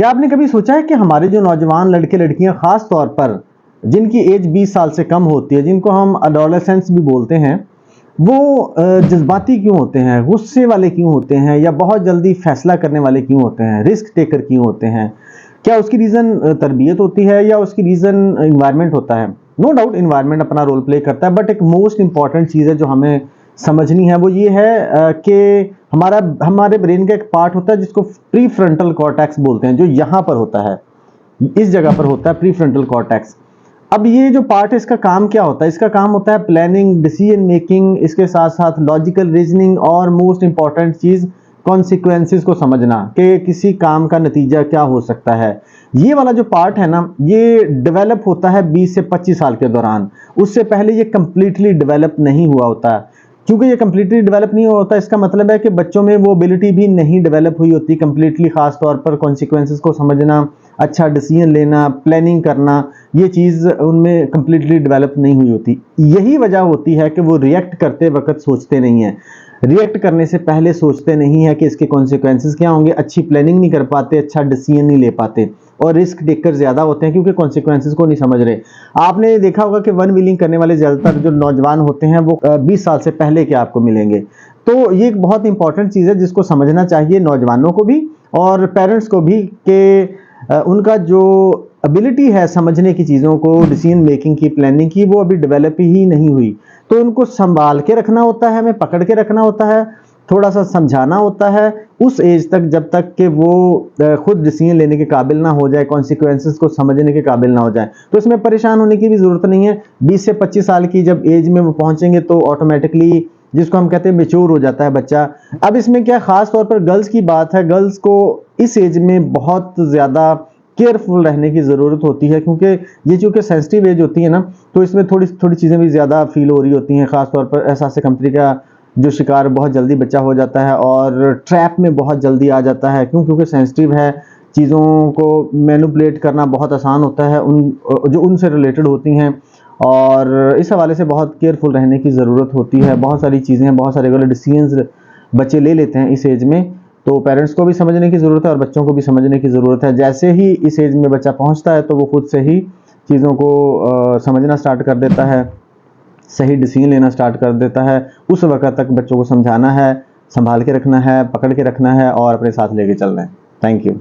क्या आपने कभी सोचा है कि हमारे जो नौजवान लड़के लड़कियां खास तौर पर जिनकी एज 20 साल से कम होती है, जिनको हम अडोलेसेंट्स भी बोलते हैं, वो जज्बाती क्यों होते हैं, गुस्से वाले क्यों होते हैं, या बहुत जल्दी फैसला करने वाले क्यों होते हैं, रिस्क टेकर क्यों होते हैं? क्या उसकी रीज़न तरबियत होती है या उसकी रीज़न इन्वायरमेंट होता है? नो डाउट इन्वायरमेंट अपना रोल प्ले करता है, बट एक मोस्ट इंपॉर्टेंट चीज़ है जो हमें समझनी है, वो ये है कि हमारे ब्रेन का एक पार्ट होता है जिसको प्री फ्रंटल कॉर्टेक्स बोलते हैं, जो यहाँ पर होता है, इस जगह पर होता है प्री फ्रंटल कॉर्टेक्स। अब ये जो पार्ट है इसका काम क्या होता है? इसका काम होता है प्लानिंग, डिसीजन मेकिंग, इसके साथ साथ लॉजिकल रीजनिंग और मोस्ट इंपॉर्टेंट चीज़ कॉन्सिक्वेंसेस को समझना कि किसी काम का नतीजा क्या हो सकता है। ये वाला जो पार्ट है ना, ये डेवलप होता है 20 से 25 साल के दौरान। उससे पहले ये कंप्लीटली डेवलप नहीं हुआ होता। क्योंकि ये कंप्लीटली डेवलप नहीं हुआ होता, इसका मतलब है कि बच्चों में वो एबिलिटी भी नहीं डेवलप हुई होती कंप्लीटली, खास तौर पर कॉन्सिक्वेंसेस को समझना, अच्छा डिसीजन लेना, प्लानिंग करना, ये चीज़ उनमें कंप्लीटली डेवलप नहीं हुई होती। यही वजह होती है कि वो रिएक्ट करते वक्त सोचते नहीं हैं, रिएक्ट करने से पहले सोचते नहीं है कि इसके कॉन्सिक्वेंसेस क्या होंगे, अच्छी प्लानिंग नहीं कर पाते, अच्छा डिसीजन नहीं ले पाते, और रिस्क टेकर ज़्यादा होते हैं क्योंकि कॉन्सिक्वेंसेस को नहीं समझ रहे। आपने देखा होगा कि वन व्हीलिंग करने वाले ज़्यादातर जो नौजवान होते हैं वो 20 साल से पहले के आपको मिलेंगे। तो ये एक बहुत इंपॉर्टेंट चीज़ है जिसको समझना चाहिए नौजवानों को भी और पेरेंट्स को भी, कि उनका जो एबिलिटी है समझने की चीज़ों को, डिसीजन मेकिंग की, प्लानिंग की, वो अभी डेवलप ही नहीं हुई। तो उनको संभाल के रखना होता है, हमें पकड़ के रखना होता है, थोड़ा सा समझाना होता है उस एज तक जब तक कि वो खुद डिसीजन लेने के काबिल ना हो जाए, कॉन्सिक्वेंसेस को समझने के काबिल ना हो जाए। तो इसमें परेशान होने की भी ज़रूरत नहीं है। 20 से 25 साल की जब एज में वो पहुंचेंगे तो ऑटोमेटिकली, जिसको हम कहते हैं, मेच्योर हो जाता है बच्चा। अब इसमें क्या खास तौर पर गर्ल्स की बात है, गर्ल्स को इस एज में बहुत ज़्यादा केयरफुल रहने की ज़रूरत होती है, क्योंकि ये चूँकि सेंसिटिव एज होती है ना, तो इसमें थोड़ी थोड़ी चीज़ें भी ज़्यादा फील हो रही होती हैं। ख़ास तौर पर एहसास कंपनी का जो शिकार बहुत जल्दी बच्चा हो जाता है और ट्रैप में बहुत जल्दी आ जाता है। क्योंकि सेंसिटिव है, चीज़ों को मैनिपुलेट करना बहुत आसान होता है जो उनसे रिलेटेड होती हैं, और इस हवाले से बहुत केयरफुल रहने की ज़रूरत होती है। बहुत सारी चीज़ें हैं, बहुत सारे गलत डिसीजंस बच्चे ले लेते हैं इस एज में, तो पेरेंट्स को भी समझने की ज़रूरत है और बच्चों को भी समझने की ज़रूरत है। जैसे ही इस एज में बच्चा पहुंचता है तो वो खुद से ही चीज़ों को समझना स्टार्ट कर देता है, सही डिसीजन लेना स्टार्ट कर देता है। उस वक्त तक बच्चों को समझाना है, संभाल के रखना है, पकड़ के रखना है और अपने साथ लेके चलना है। Thank you.